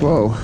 Whoa.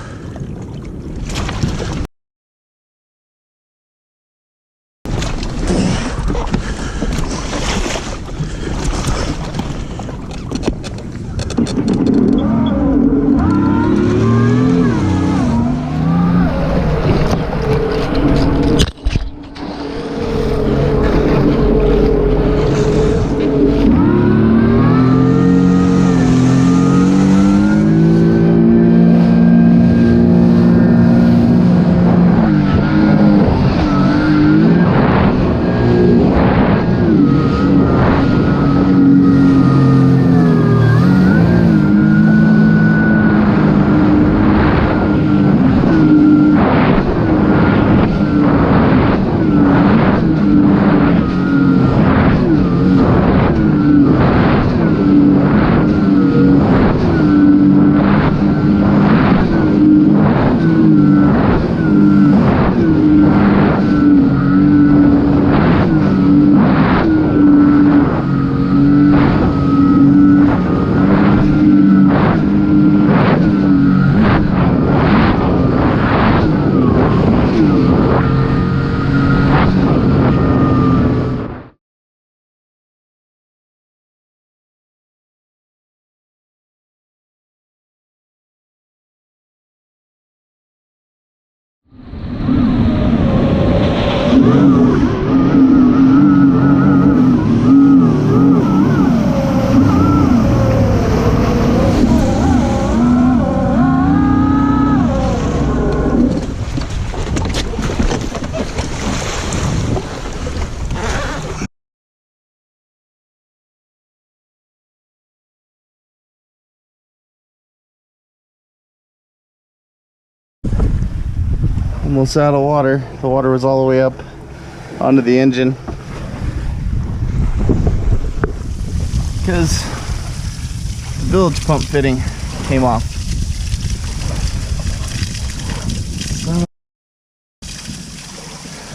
Almost out of water. The water was all the way up onto the engine because the bilge pump fitting came off.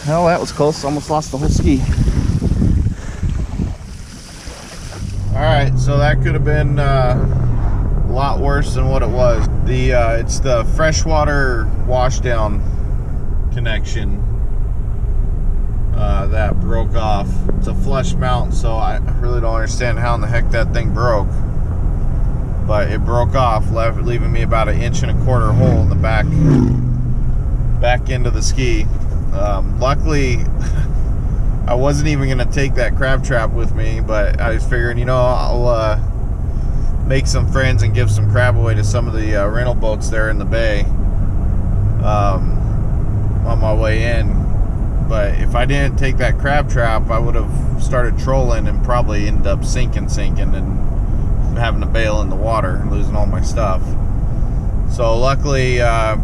Well, that was close. Almost lost the whole ski. Alright, so that could have been a lot worse than what it was. It's the freshwater washdown connection that broke off. It's a flush mount, so I really don't understand how in the heck that thing broke, but it broke off, leaving me about 1.25 inch hole in the back end of the ski. Luckily I wasn't even gonna take that crab trap with me, but I was figuring, you know, I'll make some friends and give some crab away to some of the rental boats there in the bay on my way in. But if I didn't take that crab trap, I would have started trolling and probably ended up sinking and having to bail in the water and losing all my stuff. So luckily I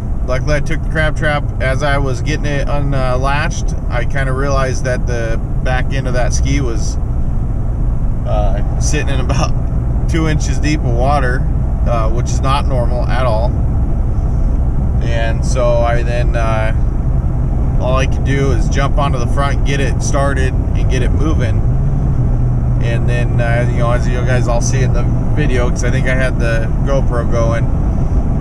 took the crab trap. As I was getting it unlatched, I kind of realized that the back end of that ski was sitting in about 2 inches deep of water, which is not normal at all. And so I then all I could do is jump onto the front, get it started, and get it moving. And then, you know, as you guys all see in the video, because I think I had the GoPro going,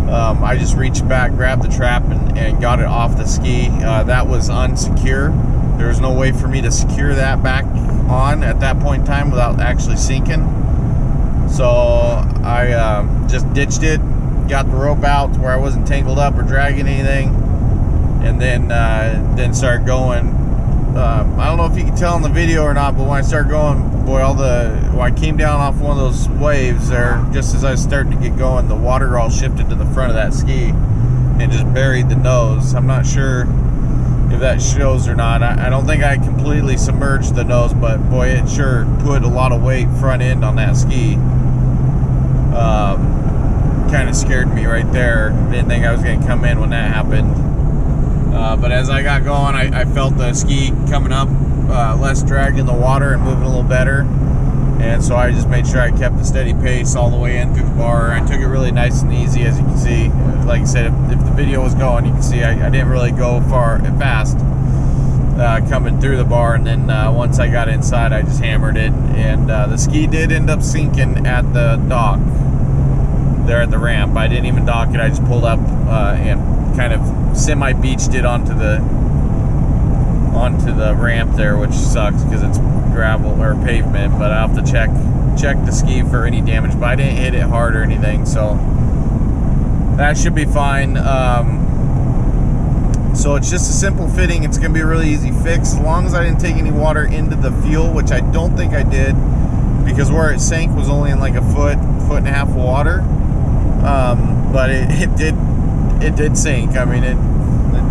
I just reached back, grabbed the trap, and got it off the ski. That was unsecure. There was no way for me to secure that back on at that point in time without actually sinking. So I just ditched it, got the rope out to where I wasn't tangled up or dragging anything, and then started going. I don't know if you can tell in the video or not, but when I started going, boy, when I came down off one of those waves there, just as I was starting to get going, the water all shifted to the front of that ski and just buried the nose. I'm not sure if that shows or not. I don't think I completely submerged the nose, but boy, it sure put a lot of weight front end on that ski. Kind of scared me right there. Didn't think I was going to come in when that happened. But as I got going, I felt the ski coming up, less dragged in the water and moving a little better. And so I just made sure I kept a steady pace all the way in through the bar. I took it really nice and easy, as you can see. Like I said, if the video was going, you can see I didn't really go fast coming through the bar. And then once I got inside, I just hammered it. And the ski did end up sinking at the dock. there at the ramp. I didn't even dock it. I just pulled up and kind of semi-beached it onto the ramp there, which sucks because it's gravel or pavement. But I have to check the ski for any damage. But I didn't hit it hard or anything, so that should be fine. So it's just a simple fitting. It's gonna be a really easy fix as long as I didn't take any water into the fuel, which I don't think I did, because where it sank was only in like a foot and a half of water. But it did sink. I mean, it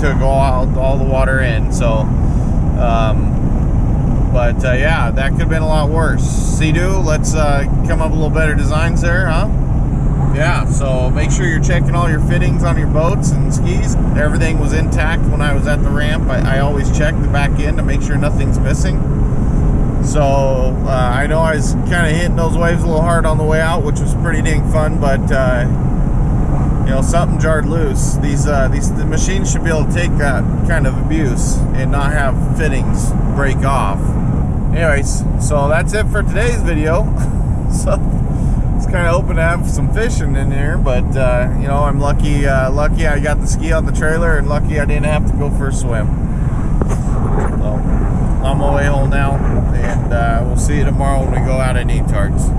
took all the water in. So yeah, that could have been a lot worse. Sea-Doo, let's come up with a little better designs there, huh? Yeah, so make sure you're checking all your fittings on your boats and skis. Everything was intact when I was at the ramp. I always check the back end to make sure nothing's missing. So I know I was kind of hitting those waves a little hard on the way out, which was pretty dang fun, but you know, something jarred loose. The machines should be able to take that kind of abuse and not have fittings break off. Anyways, so that's it for today's video. So it's kind of hoping to have some fishing in here, but you know, I'm lucky I got the ski on the trailer, and lucky I didn't have to go for a swim. So I'm on my way home now, and we'll see you tomorrow when we go out at Neatards.